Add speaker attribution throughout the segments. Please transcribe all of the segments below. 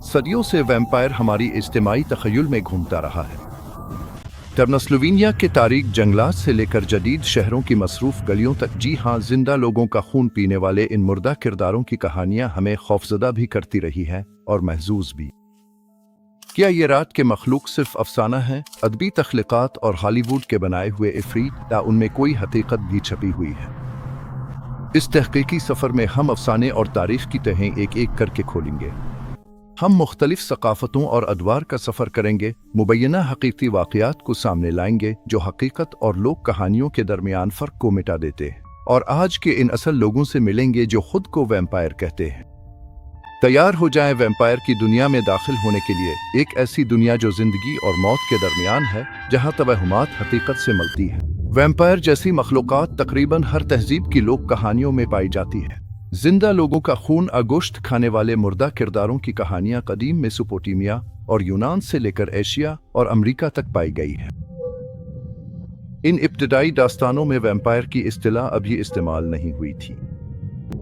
Speaker 1: सदियों से वैम्पायर हमारी इज्तिमाई तख़य्युल में घूमता रहा है। ट्रांसिल्वेनिया के तारीक जंगलात से लेकर जदीद शहरों की मसरूफ़ गलियों तक, जी हाँ, जिंदा लोगों का खून पीने वाले इन मुर्दा किरदारों की कहानियाँ हमें खौफज़दा भी करती रही हैं और महजूज़ भी। क्या ये रात के मखलूक सिर्फ अफसाना है, अदबी तख्लीक़ात और हॉलीवुड के बनाए हुए इफ़रीत, या उनमें कोई हकीकत भी छपी हुई है? इस तहक़ीक़ी सफ़र में हम अफसाने और तारीख़ की तहें एक एक करके खोलेंगे। हम मुख्तलिफ सकाफ़तों और अदवार का सफ़र करेंगे, मुबैना हकीकी वाक़यात को सामने लाएंगे जो हकीकत और लोक कहानियों के दरमियान फ़र्क को मिटा देते हैं, और आज के इन असल लोगों से मिलेंगे जो खुद को वैम्पायर कहते हैं। तैयार हो जाएं वैम्पायर की दुनिया में दाखिल होने के लिए, एक ऐसी दुनिया जो जिंदगी और मौत के दरमियान है, जहां तवहुमात हकीकत से मिलती है। वैम्पायर जैसी मखलूक़ात तकरीबन हर तहजीब की लोक कहानियों में पाई जाती है। जिंदा लोगों का खून गोश्त खाने वाले मुर्दा किरदारों की कहानियां कदीम मेसोपोटामिया और यूनान से लेकर एशिया और अमरीका तक पाई गई है। इन इब्तिदाई दास्तानों में वैम्पायर की इस्तिलाह अभी इस्तेमाल नहीं हुई थी।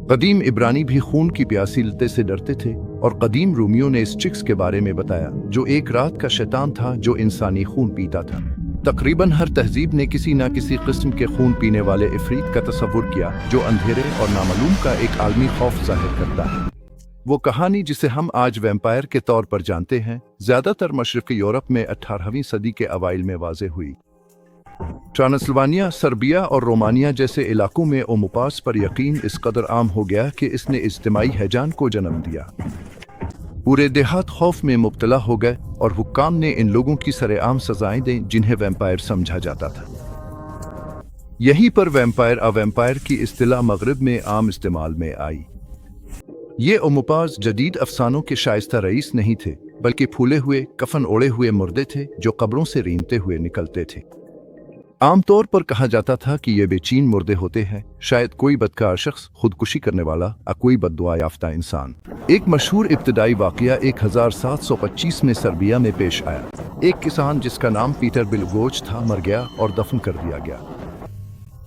Speaker 1: कदीम इब्रानी भी खून की प्यासी लते से डरते थे, और कदीम रूमियों ने स्टिक्स के बारे में बताया, जो एक रात का शैतान था जो इंसानी खून पीता था। तकरीबन हर तहजीब ने किसी न किसी किस्म के खून पीने वाले इफरीत का तस्वुर किया, जो अंधेरे और नामालूम का एक आलमी खौफ जाहिर करता है। वो कहानी जिसे हम आज वैम्पायर के तौर पर जानते हैं, ज्यादातर मशरक़ी यूरोप में 18वीं सदी के अवाइल में वाज़े हुई। ट्रांसिल्वेनिया, सर्बिया और रोमानिया जैसे इलाकों में ओमुपास पर यकीन इस कदर आम हो गया कि इसने इज्तिमाई हैजान को जन्म दिया। पूरे देहात खौफ में मुब्तला हो गए, और हुक्काम ने इन लोगों की सरेआम सजाएं दें जिन्हें वैम्पायर समझा जाता था। यहीं पर वैम्पायर अवैम्पायर की इस्तिलाह मगरिब में आम इस्तेमाल में आई। ये ओमुपास जदीद अफसानों के शाइस्ता रईस नहीं थे, बल्कि फूले हुए कफन ओढ़े हुए मुर्दे थे जो कब्रों से रेंगते हुए निकलते थे। आमतौर पर कहा जाता था कि ये बेचैन मुर्दे होते हैं, शायद कोई बदकार शख्स, खुदकुशी करने वाला, या कोई बद्दुआ याफ्ता इंसान। एक मशहूर इब्तिदाई वाक़या 1725 में सर्बिया में पेश आया। एक किसान जिसका नाम पीटर बिलगोच था मर गया और दफन कर दिया गया,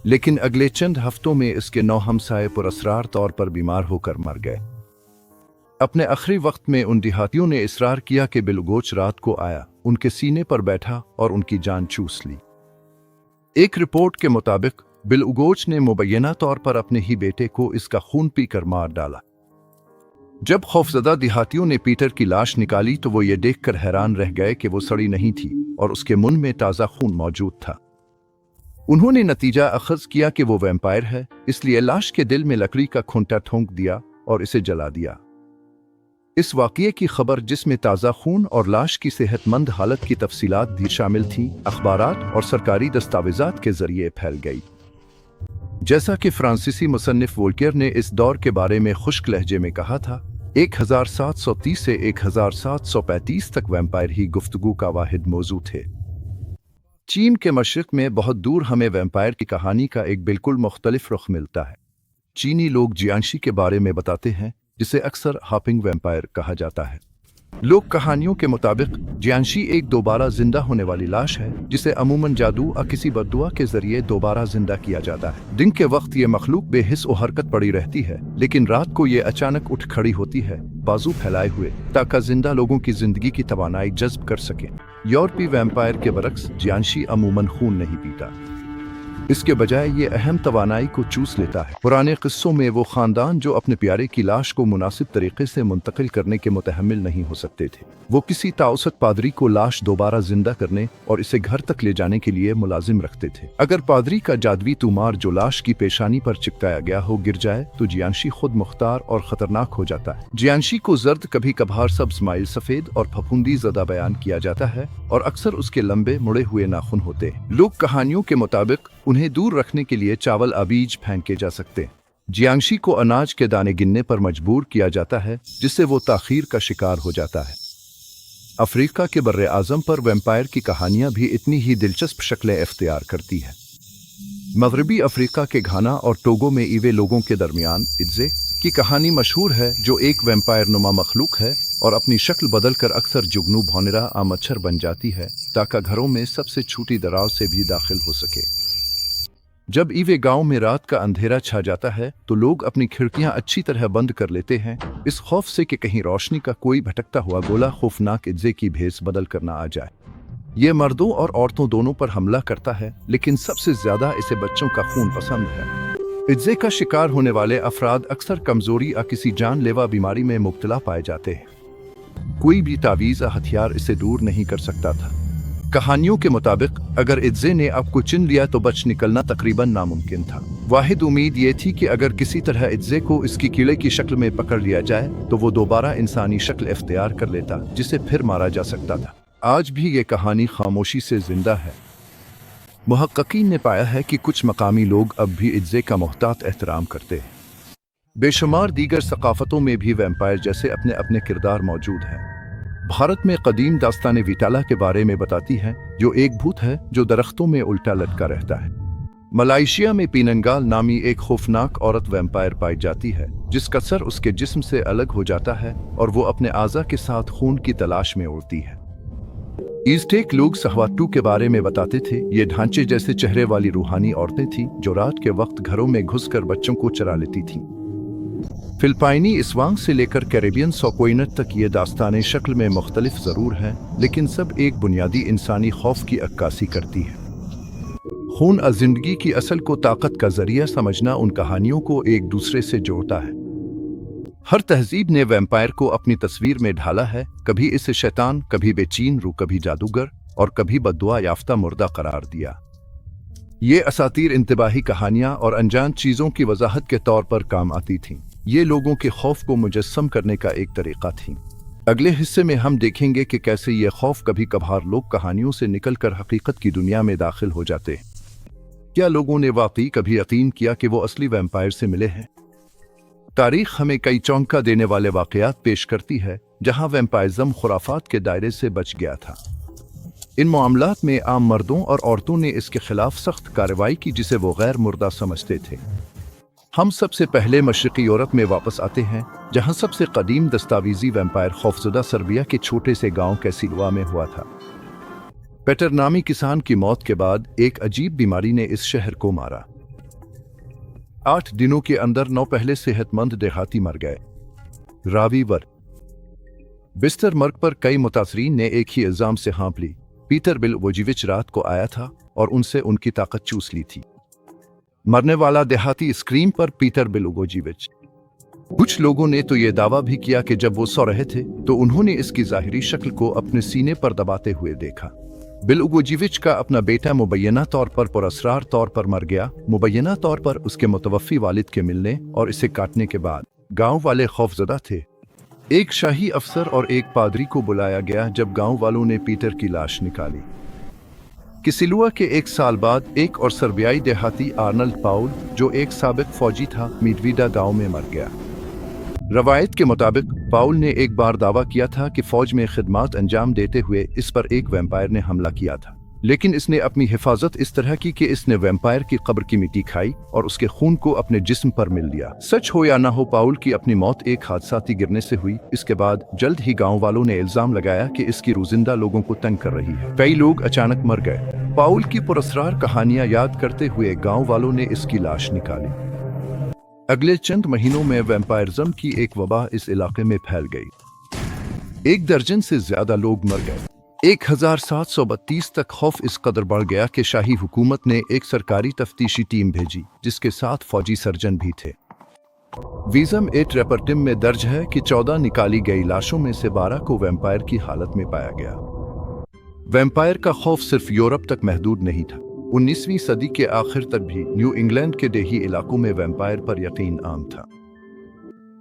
Speaker 1: लेकिन अगले चंद हफ्तों में इसके 9 हमसाए पुरअसरार तौर पर बीमार होकर मर गए। अपने आखिरी वक्त में उन देहातियों ने इसरार किया कि बिलगोच रात को आया, उनके सीने पर बैठा और उनकी जान चूस ली। एक रिपोर्ट के मुताबिक बिलगोच ने मुबैना तौर पर अपने ही बेटे को इसका खून पीकर मार डाला। जब खौफजदा देहातियों ने पीटर की लाश निकाली तो वो ये देखकर हैरान रह गए कि वो सड़ी नहीं थी और उसके मुंह में ताज़ा खून मौजूद था। उन्होंने नतीजा अखज़ किया कि वो वैम्पायर है, इसलिए लाश के दिल में लकड़ी का खूंटा ठोंक दिया और इसे जला दिया। इस वाक़ये की खबर, जिसमें ताज़ा खून और लाश की सेहतमंद हालत की तफसीलात भी शामिल थीं, अखबारात और सरकारी दस्तावेज़ात के ज़रिए फैल गई। जैसा कि फ्रांसीसी मुसन्निफ वोल्टेयर ने इस दौर के बारे में खुश्क लहजे में कहा था, 1730 से 1735 तक वैम्पायर ही गुफ्तगू का वाहिद मौजू थे। चीन के मशरिक़ में बहुत दूर हमें वैम्पायर की कहानी का एक बिल्कुल मुख्तलिफ रुख मिलता है। चीनी लोग जियांशी के बारे में बताते हैं, जिसे अक्सर हॉपिंग वैम्पायर कहा जाता है। लोक कहानियों के मुताबिक जियांशी एक दोबारा जिंदा होने वाली लाश है, जिसे अमूमन जादू या किसी बद्दुआ के जरिए दोबारा जिंदा किया जाता है। दिन के वक्त ये मखलूक बेहिस और हरकत पड़ी रहती है, लेकिन रात को ये अचानक उठ खड़ी होती है, बाजू फैलाए हुए, ताकि जिंदा लोगों की जिंदगी की तवानाई जज्ब कर सके। यूरोपीय वैम्पायर के बरक्स जियांशी अमूमन खून नहीं पीता, इसके बजाय ये अहम तवानाई को चूस लेता है। पुराने किस्सों में वो खानदान जो अपने प्यारे की लाश को मुनासिब तरीके से मुंतकिल करने के मुतहम्मिल नहीं हो सकते थे, वो किसी ताउसत पादरी को लाश दोबारा जिंदा करने और इसे घर तक ले जाने के लिए मुलाजिम रखते थे। अगर पादरी का जादवी तुमार जो लाश की पेशानी पर चिपकाया गया हो गिर जाए तो जियांशी खुद मुख्तार और खतरनाक हो जाता है। जियांशी को जर्द, कभी कभार सब्ज, माइल सफेद और फफूंदी ज़दा बयान किया जाता है, और अक्सर उसके लंबे मुड़े हुए नाखून होते हैं। लोक कहानियों के मुताबिक उन्हें दूर रखने के लिए चावल बीज फेंके जा सकते हैं। जियांशी को अनाज के दाने गिनने पर मजबूर किया जाता है, जिससे वो ताखीर का शिकार हो जाता है। अफ्रीका के बर्रे आज़म पर वैम्पायर की कहानियां भी इतनी ही दिलचस्प शक्लें इख्तियार करती है। मगरबी अफ्रीका के घाना और टोगो में ईवे लोगों के दरमियान इज्जे की कहानी मशहूर है, जो एक वैम्पायर नुमा मखलूक है और अपनी शक्ल बदलकर अक्सर जुगनू भौनेरा आ मच्छर बन जाती है, ताकि घरों में सबसे छोटी दराज से भी दाखिल हो सके। जब ईवे गांव में रात का अंधेरा छा जाता है तो लोग अपनी खिड़कियां अच्छी तरह बंद कर लेते हैं, इस खौफ से कि कहीं रोशनी का कोई भटकता हुआ गोला खौफनाक इज्जे की भेस बदल कर ना आ जाए। ये मर्दों और औरतों दोनों पर हमला करता है, लेकिन सबसे ज्यादा इसे बच्चों का खून पसंद है। इज्जे का शिकार होने वाले अफराद अक्सर कमजोरी या किसी जानलेवा बीमारी में मुब्तला पाए जाते हैं। कोई भी तावीज़ या हथियार इसे दूर नहीं कर सकता था। कहानियों के मुताबिक अगर इज्जे ने आपको चिन लिया तो बच निकलना तकरीबन नामुमकिन था। वाहिद उम्मीद ये थी कि अगर किसी तरह इज्जे को इसकी कीड़े की शक्ल में पकड़ लिया जाए तो वो दोबारा इंसानी शक्ल इख्तियार कर लेता, जिसे फिर मारा जा सकता था। आज भी ये कहानी खामोशी से जिंदा है। मुहक्किकीन ने पाया है कि कुछ मकामी लोग अब भी इज्जे का मोहतात एहतराम करते हैं। बेशुमार दीगर सकाफतों में भी वैम्पायर जैसे अपने अपने किरदार मौजूद हैं। भारत में कदीम दास्तान विटाला के बारे में बताती है, जो एक भूत है जो दरख्तों में उल्टा लटका रहता है। मलाइशिया में पीनंगाल नामी एक खौफनाक औरत वैम्पायर पाई जाती है, जिसका सर उसके जिस्म से अलग हो जाता है और वो अपने आज़ा के साथ खून की तलाश में उड़ती है। ईस्टेक लोग सहवाटू के बारे में बताते थे। ये ढांचे जैसे चेहरे वाली रूहानी औरतें थीं जो रात के वक्त घरों में घुसकर बच्चों को चरा लेती थीं। फिलिपाइनी इस्वांग से लेकर कैरेबियन सोकोइनट तक ये दास्तानें शक्ल में मुख्तलिफ ज़रूर हैं, लेकिन सब एक बुनियादी इंसानी खौफ की अक्कासी करती है। खून और जिंदगी की असल को ताकत का जरिया समझना उन कहानियों को एक दूसरे से जोड़ता है। हर तहजीब ने वैम्पायर को अपनी तस्वीर में ढाला है, कभी इसे शैतान, कभी बेचैन रूह, कभी जादूगर और कभी बद्दुआ याफ्ता मुर्दा करार दिया। ये असातीर इंतबाही कहानियां और अनजान चीज़ों की वजाहत के तौर पर काम आती थीं। ये लोगों के खौफ को मुजस्सम करने का एक तरीका थी। अगले हिस्से में हम देखेंगे कि कैसे ये खौफ कभी कभार लोग कहानियों से निकलकर हकीकत की दुनिया में दाखिल हो जाते हैं। क्या लोगों ने वाकई कभी यकीन किया कि वो असली वैम्पायर से मिले हैं? तारीख हमें कई चौंका देने वाले वाकयात पेश करती है जहां वैम्पायरिज्म खुराफात के दायरे से बच गया था। इन मामलात में आम मर्दों और औरतों ने इसके खिलाफ सख्त कार्रवाई की, जिसे वो गैर मुर्दा समझते थे। हम सबसे पहले मशरक़ी यूरोप में वापस आते हैं, जहां सबसे कदीम दस्तावेजी वैम्पायर खौफजदा सर्बिया के छोटे से गांव कैसिलुआ में हुआ था। पेटर नामी किसान की मौत के बाद एक अजीब बीमारी ने इस शहर को मारा। 8 दिनों के अंदर 9 पहले सेहतमंद देहाती मर गए। रावी वर बिस्तर मर्ग पर कई मुतासरीन ने एक ही इल्जाम से हाँप ली। पीटर बिलवोजिविच रात को आया था और उनसे उनकी ताकत चूस ली थी। मरने वाला देहाती स्क्रीन पर पीटर बिलवोजिविच। कुछ लोगों ने तो ये दावा भी किया कि जब वो सो रहे थे तो उन्होंने इसकी जाहिरी शक्ल को अपने सीने पर दबाते हुए देखा। बिलवोजिविच का अपना बेटा मुबैना तौर पर पुरअसरार तौर पर मर गया, मुबैना तौर पर उसके मुतवफ़ी वालिद के मिलने और इसे काटने के बाद। गांव वाले खौफजदा थे। एक शाही अफसर और एक पादरी को बुलाया गया जब गांव वालों ने पीटर की लाश निकाली। किसिलुआ के 1 साल बाद एक और सर्बियाई देहाती आर्नल्ड पाउल, जो एक साबिक फौजी था, मिडवीडा गांव में मर गया। रवायत के मुताबिक पाउल ने एक बार दावा किया था कि फौज में खिदमात अंजाम देते हुए इस पर एक वैम्पायर ने हमला किया था, लेकिन इसने अपनी हिफाजत इस तरह की कि इसने वैम्पायर की कब्र की मिट्टी खाई और उसके खून को अपने जिस्म पर मिल लिया। सच हो या ना हो, पाउल की अपनी मौत एक हादसाती गिरने से हुई। इसके बाद जल्द ही गांव वालों ने इल्जाम लगाया कि इसकी रोजिंदा लोगों को तंग कर रही है। कई लोग अचानक मर गए। पाउल की पुरअसरार कहानियां याद करते हुए गांव वालों ने इसकी लाश निकाली। अगले चंद महीनों में वैम्पायरिज्म की एक वबा इस इलाके में फैल गई। 1 दर्जन से ज्यादा लोग मर गए। 1732 तक खौफ इस कदर बढ़ गया कि शाही हुकूमत ने एक सरकारी तफ्तीशी टीम भेजी, जिसके साथ फौजी सर्जन भी थे। वीज़म एट रेपर्टिम में दर्ज है कि 14 निकाली गई लाशों में से 12 को वैम्पायर की हालत में पाया गया। वैम्पायर का खौफ सिर्फ यूरोप तक महदूद नहीं था। 19वीं सदी के आखिर तक भी न्यू इंग्लैंड के देही इलाकों में वैम्पायर पर यकीन आम था।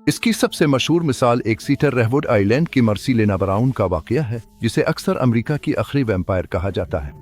Speaker 1: इसकी सबसे मशहूर मिसाल एक्सीटर रेहवुड आइलैंड की मर्सी लेना ब्राउन का वाकया है, जिसे अक्सर अमेरिका की आखिरी वैम्पायर कहा जाता है।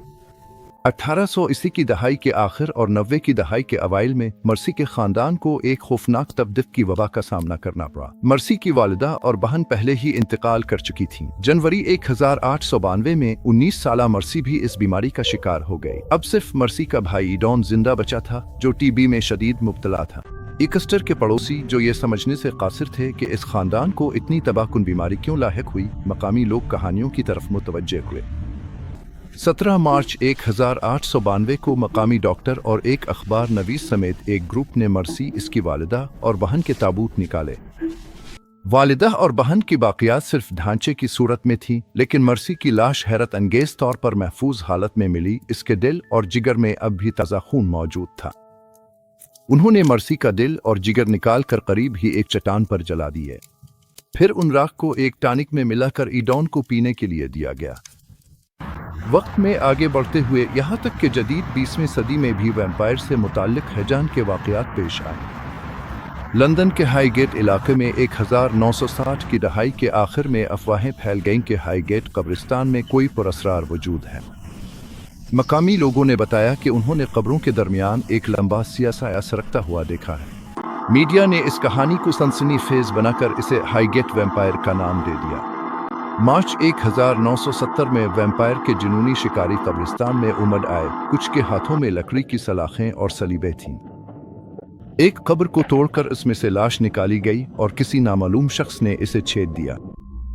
Speaker 1: 1880 की दहाई के आखिर और 90 की दहाई के अवाइल में मर्सी के खानदान को एक खौफनाक तबदीफ की वबा का सामना करना पड़ा। मर्सी की वालिदा और बहन पहले ही इंतकाल कर चुकी थीं। जनवरी 1892 में 19 साला मर्सी भी इस बीमारी का शिकार हो गई। अब सिर्फ मर्सी का भाई डॉन जिंदा बचा था, जो टीबी में शदीद मुब्तला था। इकस्टर के पड़ोसी, जो ये समझने से कासिर थे कि इस खानदान को इतनी तबाहकुन बीमारी क्यों लाहिक हुई, मकामी लोग कहानियों की तरफ मुतवज्जे हुए। 17 मार्च 1892 को मकामी डॉक्टर और एक अखबार नवीस समेत एक ग्रुप ने मर्सी, इसकी वालिदा और बहन के ताबूत निकाले। वालिदा और बहन की बाकियात सिर्फ ढांचे की सूरत में थी, लेकिन मर्सी की लाश हैरत अंगेज तौर पर महफूज हालत में मिली। इसके दिल और जिगर में अब भी ताज़ा खून मौजूद था। उन्होंने मर्सी का दिल और जिगर निकाल कर करीब ही एक चट्टान पर जला दिए। फिर उन राख को एक टॉनिक में मिलाकर ईडॉन को पीने के लिए दिया गया। वक्त में आगे बढ़ते हुए यहाँ तक कि जदीद 20वीं सदी में भी वैम्पायर से मुताल्लिक हैजान के वाक़यात पेश आए। लंदन के हाईगेट इलाके में 1960 की दहाई के आखिर में अफवाहें फैल गईं कि हाईगेट कब्रिस्तान में कोई पुरअसरार वजूद है। मकामी लोगों ने बताया कि उन्होंने कब्रों के दरमियान एक लंबा सियासा सरकता हुआ देखा है। मीडिया ने इस कहानी को सनसनीखेज बनाकर इसे हाईगेट वैम्पायर का नाम दे दिया। मार्च 1970 में वैम्पायर के जुनूनी शिकारी कब्रिस्तान में उमड़ आए। कुछ के हाथों में लकड़ी की सलाखें और सलीबें थीं। एक कब्र को तोड़कर इसमें से लाश निकाली गई और किसी नामालूम शख्स ने इसे छेद दिया।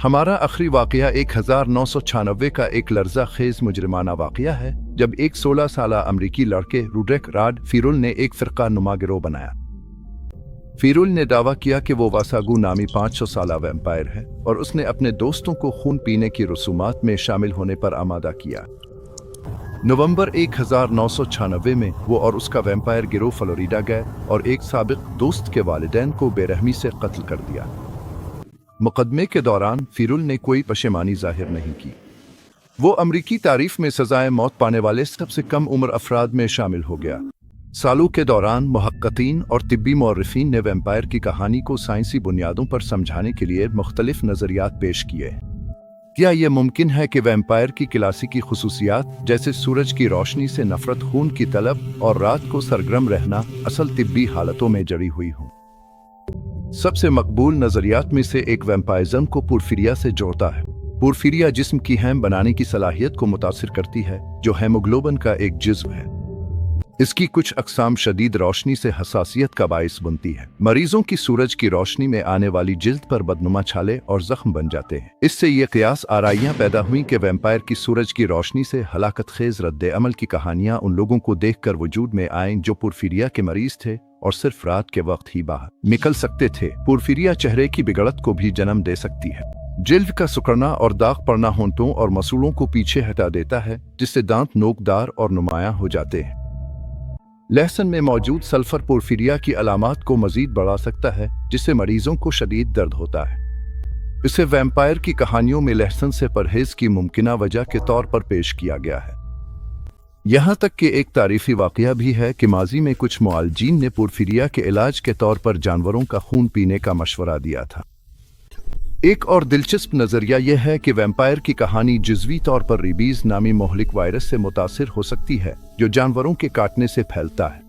Speaker 1: हमारा आखिरी वाकया 1996 का एक लर्जा खेज मुजरिमाना वाकया है, जब एक 16 साला अमरीकी लड़के रूड्रिक राड फीरुल ने एक फिरका नुमा गिरोह बनाया। फीरुल ने दावा किया कि वो वासागू नामी 500 साला वैम्पायर है और उसने अपने दोस्तों को खून पीने की रसूमात में शामिल होने पर आमादा किया। नवंबर 1996 में वो और उसका वैम्पायर गिरोह फ्लोरिडा गए और एक साबिक दोस्त के वालिदैन को बेरहमी से कत्ल कर दिया। मुकदमे के दौरान फीरुल ने कोई पशेमानी जाहिर नहीं की। वो अमरीकी तारीफ में सजाए मौत पाने वाले सबसे कम उम्र अफराद में शामिल हो गया। सालों के दौरान मुहक्किकीन और तिब्बी मौर्रिखीन ने वैम्पायर की कहानी को साइंसी बुनियादों पर समझाने के लिए मुख्तलिफ नज़रियात पेश किए। क्या यह मुमकिन है कि वैम्पायर की क्लासिकी खुसूसियात जैसे सूरज की रोशनी से नफरत, खून की तलब और रात को सरगर्म रहना असल तिब्बी हालतों में जड़ी हुई हों? सबसे मकबूल नज़रियात में से एक वैम्पायरिज्म को पोर्फिरिया से जोड़ता है। पोर्फिरिया जिस्म की हैम बनाने की सलाहियत को मुतासिर करती है, जो हेमोग्लोबिन का एक जिस्म है। इसकी कुछ अक़साम शदीद रोशनी से हसासियत का बाइस बनती है। मरीजों की सूरज की रोशनी में आने वाली जिल्द पर बदनुमा छाले और जख्म बन जाते हैं। इससे ये क़ियास आराइयाँ पैदा हुई कि वैम्पायर की सूरज की रोशनी से हलाकत खेज रद्द अमल की कहानियाँ उन लोगों को देख कर वजूद में आएं जो पोर्फिरिया के मरीज थे और सिर्फ रात के वक्त ही बाहर निकल सकते थे। पोर्फिरिया चेहरे की बिगड़त को भी जन्म दे सकती है। जिल्द का सुकड़ना और दाग पड़ना होंठों और मसूड़ों को पीछे हटा देता है, जिससे दांत नोकदार और नुमायां हो जाते हैं। लहसुन में मौजूद सल्फर पोर्फिरिया की अलामात को मजीद बढ़ा सकता है, जिससे मरीजों को शदीद दर्द होता है। इसे वैम्पायर की कहानियों में लहसुन से परहेज की मुमकिना वजह के तौर पर पेश किया गया है। यहाँ तक कि एक तारीफी वाकया भी है कि माजी में कुछ मुआलजीन ने पोर्फिरिया के इलाज के तौर पर जानवरों का खून पीने का मशवरा दिया था। एक और दिलचस्प नजरिया यह है कि वैम्पायर की कहानी जुज़वी तौर पर रेबीज नामी मोहलिक वायरस से मुतासिर हो सकती है, जो जानवरों के काटने से फैलता है।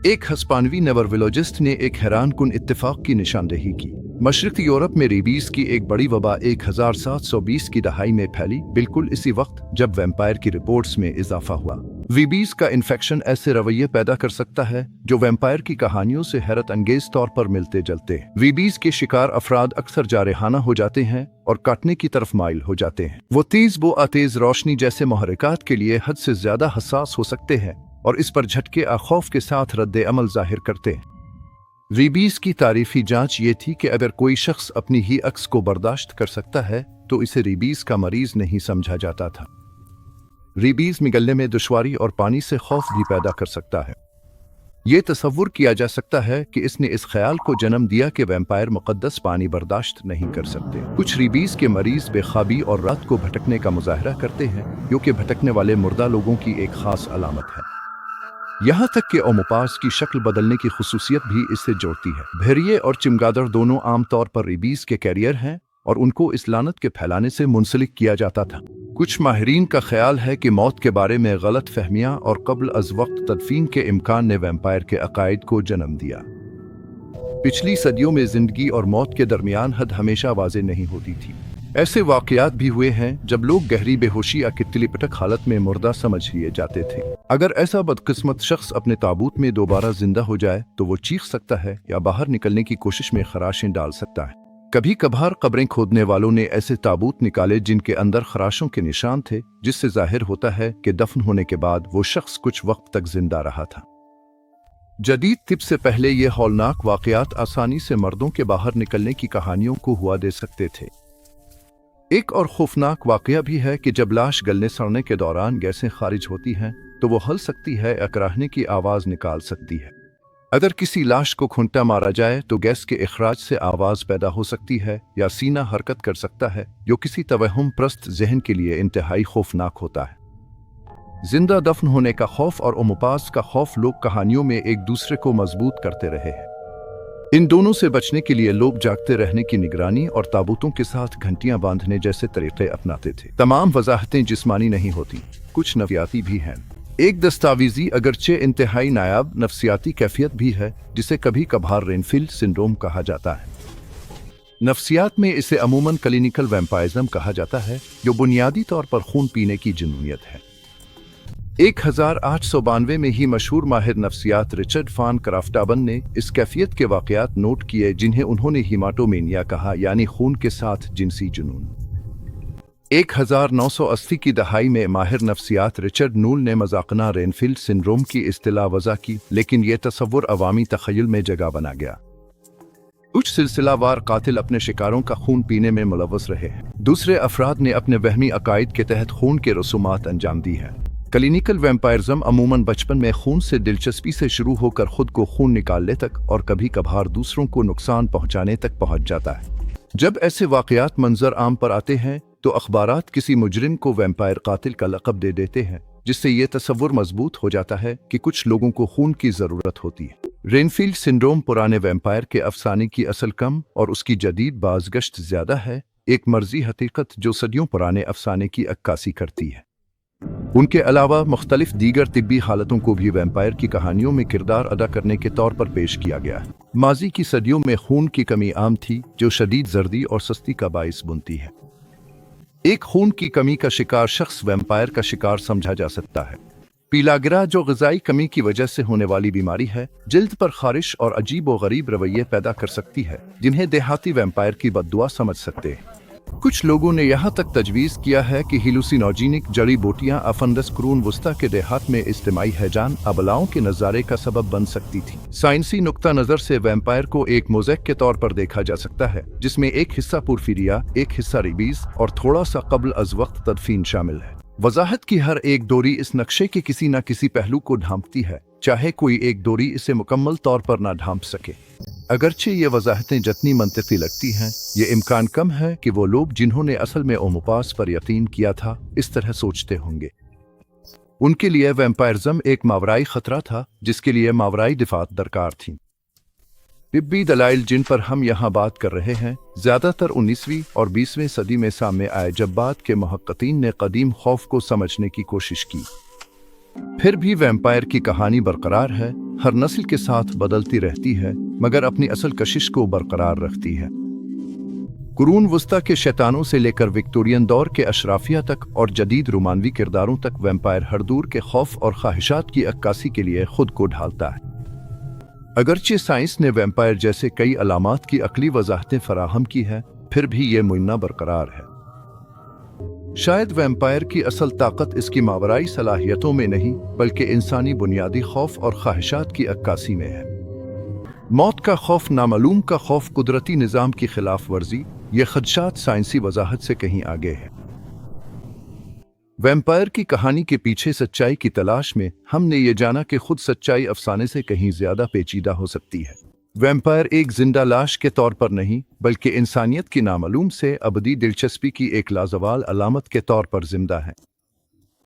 Speaker 1: एक हस्पानवी नेवरोलॉजिस्ट ने एक हैरानकुन इत्तेफाक की निशानदेही की। मशरक़ी यूरोप में रेबीज की एक बड़ी वबा 1720 की दहाई में फैली, बिल्कुल इसी वक्त जब वैम्पायर की रिपोर्ट्स में इजाफा हुआ। रेबीज का इन्फेक्शन ऐसे रवैये पैदा कर सकता है जो वैम्पायर की कहानियों से हैरत अंगेज तौर पर मिलते जुलते हैं। रेबीज के शिकार अफराद अक्सर जारहाना हो जाते हैं और काटने की तरफ माइल हो जाते हैं। वो तेज बो आतेज रोशनी जैसे मुहर्रिकात के लिए हद से ज्यादा हसास हो सकते हैं और इस पर झटके खौफ के साथ रद्द अमल जाहिर करते हैं। रेबीज की तारीफी जांच ये थी कि अगर कोई शख्स अपनी ही अक्स को बर्दाश्त कर सकता है तो इसे रेबीज का मरीज नहीं समझा जाता था। रेबीज निगलने में दुश्वारी और पानी से खौफ भी पैदा कर सकता है। ये तसव्वुर किया जा सकता है कि इसने इस ख्याल को जन्म दिया कि वैम्पायर मुकद्दस पानी बर्दाश्त नहीं कर सकते। कुछ रेबीज के मरीज बेख्वाबी और रात को भटकने का मुजाहरा करते हैं, जो कि भटकने वाले मुर्दा लोगों की एक खास अलामत है। यहाँ तक कि ओमोपास की शक्ल बदलने की खुसूसियत भी इससे जोड़ती है। भेड़िए और चमगादड़ दोनों आमतौर पर रेबीज के कैरियर हैं और उनको इस लानत के फैलाने से मुंसलिक किया जाता था। कुछ माहिरीन का ख्याल है कि मौत के बारे में गलत फहमियाँ और कब्ल अज़ वक्त तदफीन के इम्कान ने वैम्पायर के अकायद को जन्म दिया। पिछली सदियों में जिंदगी और मौत के दरमियान हद हमेशा वाज़ेह नहीं होती थी। ऐसे वाक़यात भी हुए हैं जब लोग गहरी बेहोशी या तिलिपटक हालत में मुर्दा समझ लिए जाते थे। अगर ऐसा बदकिस्मत शख्स अपने ताबूत में दोबारा जिंदा हो जाए तो वो चीख सकता है या बाहर निकलने की कोशिश में खराशें डाल सकता है। कभी कभार कब्रें खोदने वालों ने ऐसे ताबूत निकाले जिनके अंदर खराशों के निशान थे, जिससे जाहिर होता है कि दफन होने के बाद वो शख्स कुछ वक्त तक जिंदा रहा था। जदीद तिब से पहले ये हौलनाक वाकयात आसानी से मर्दों के बाहर निकलने की कहानियों को हुआ दे सकते थे। एक और खौफनाक वाकया भी है कि जब लाश गलने सड़ने के दौरान गैसें खारिज होती हैं तो वो हल सकती है या कराहने की आवाज निकाल सकती है। अगर किसी लाश को खूंटा मारा जाए तो गैस के इखराज से आवाज पैदा हो सकती है या सीना हरकत कर सकता है, जो किसी तवहम प्रस्त जहन के लिए इंतहाई खौफनाक होता है। जिंदा दफन होने का खौफ और उमुपास का खौफ लोग कहानियों में एक दूसरे को मजबूत करते रहे हैं। इन दोनों से बचने के लिए लोग जागते रहने की निगरानी और ताबूतों के साथ घंटियां बांधने जैसे तरीके अपनाते थे। तमाम वजाहतें जिस्मानी नहीं होती, कुछ नफसियाती भी हैं। एक दस्तावेजी अगरचे इंतहाई नायाब नफसियाती कैफियत भी है, जिसे कभी कभार रेनफील्ड सिंड्रोम कहा जाता है। नफ्सियात में इसे अमूमन क्लिनिकल वैम्पायरिज्म कहा जाता है, जो बुनियादी तौर पर खून पीने की जुनूनियत है। 1892 में ही मशहूर माहिर नफ्सियात रिचर्ड फान क्राफ्टाबन ने इस कैफियत के वाकयात नोट किए, जिन्हें उन्होंने हीमाटोमेनिया कहा, यानी खून के साथ जिनसी जुनून। 1980 की दहाई में माहिर नफ्सियात रिचर्ड नूल ने मजाकना रेनफील्ड सिंड्रोम की इस्तिलाह वज़ा की, लेकिन यह तसव्वुर अवामी तख़य्युल में जगह बना गया। कुछ सिलसिलावार कातिल अपने शिकारों का खून पीने में मुलव्वस रहे हैं। दूसरे अफराद ने अपने वहमी अकायद के तहत खून के रसूमात अंजाम दी है। क्लिनिकल वैम्पायरिज्म अमूमन बचपन में खून से दिलचस्पी से शुरू होकर खुद को खून निकालने तक और कभी कभार दूसरों को नुकसान पहुंचाने तक पहुंच जाता है। जब ऐसे वाकयात मंजर आम पर आते हैं तो अखबारात किसी मुजरिम को वैम्पायर कातिल का लक़ब दे देते हैं, जिससे ये तसव्वुर मजबूत हो जाता है कि कुछ लोगों को खून की जरूरत होती है। रेनफील्ड सिंड्रोम पुराने वैम्पायर के अफसाने की असल कम और उसकी जदीद बाज़गश्त ज्यादा है, एक मर्जी हकीकत जो सदियों पुराने अफसाने की अक्कासी करती है। उनके अलावा मुख्तलिफ दीगर तिब्बी हालतों को भी वैम्पायर की कहानियों में किरदार अदा करने के तौर पर पेश किया गया है। माजी की सदियों में खून की कमी आम थी, जो शदीद जर्दी और सस्ती का बाइस बनती है। एक खून की कमी का शिकार शख्स वैम्पायर का शिकार समझा जा सकता है। पीलागिरा, जो ग़िज़ाई कमी की वजह से होने वाली बीमारी है, जिल्द पर खारिश और अजीब व गरीब रवैये पैदा कर सकती है, जिन्हें देहाती वैम्पायर की बद्दुआ समझ सकते हैं। कुछ लोगों ने यहाँ तक तजवीज़ किया है कि हेलुसिनोजेनिक जड़ी बूटियाँ अफंदस कुरून वुस्ता के देहात में इज्तिमाई हैजान अबलाओं के नज़ारे का सबब बन सकती थी। साइंसी नुक्ता नज़र से वैम्पायर को एक मोज़ेक के तौर पर देखा जा सकता है, जिसमें एक हिस्सा पुरफिरिया, एक हिस्सा रिबीज और थोड़ा सा कब्ल अज़ वक्त तदफीन शामिल है। वजाहत की हर एक डोरी इस नक्शे के किसी न किसी पहलू को ढांपती है, चाहे कोई एक डोरी इसे मुकम्मल तौर पर ना ढांप सके। अगरचे ये वजाहतें जितनी मंतकी लगती हैं, ये इम्कान कम है कि वो लोग जिन्होंने असल में ओमुपास पर यकीन किया था इस तरह सोचते होंगे। उनके लिए वैम्पायरिज्म एक मावराई खतरा था, जिसके लिए मावराई दिफात दरकार थी। तिब्बी दलाइल जिन पर हम यहाँ बात कर रहे हैं, ज्यादातर 19वीं और 20वीं सदी में सामने आए, जब बात के मुहक्किकीन ने कदीम खौफ को समझने की कोशिश की। फिर भी वैम्पायर की कहानी बरकरार है, हर नस्ल के साथ बदलती रहती है, मगर अपनी असल कशिश को बरकरार रखती है। कुरून वुस्ता के शैतानों से लेकर विक्टोरियन दौर के अशराफिया तक और जदीद रोमानवी किरदारों तक, वैम्पायर हर दूर के खौफ और ख्वाहिशात की अक्कासी के लिए खुद को ढालता है। अगरचे साइंस ने वैम्पायर जैसे कई अलामात की अकली वजाहतें फराहम की है, फिर भी ये मुयन्ना बरकरार है। शायद वैम्पायर की असल ताकत इसकी मावराई सलाहियतों में नहीं, बल्कि इंसानी बुनियादी खौफ और ख्वाहिशात की अक्कासी में है। मौत का खौफ, नामालूम का खौफ, कुदरती निज़ाम की खिलाफ वर्जी, ये खदशात साइंसी वजाहत से कहीं आगे है। वैम्पायर की कहानी के पीछे सच्चाई की तलाश में हमने ये जाना कि खुद सच्चाई अफसाने से कहीं ज्यादा पेचीदा हो सकती है। वैम्पायर एक जिंदा लाश के तौर पर नहीं, बल्कि इंसानियत की नामालूम से अबदी दिलचस्पी की एक लाजवाल अलामत के तौर पर जिंदा है।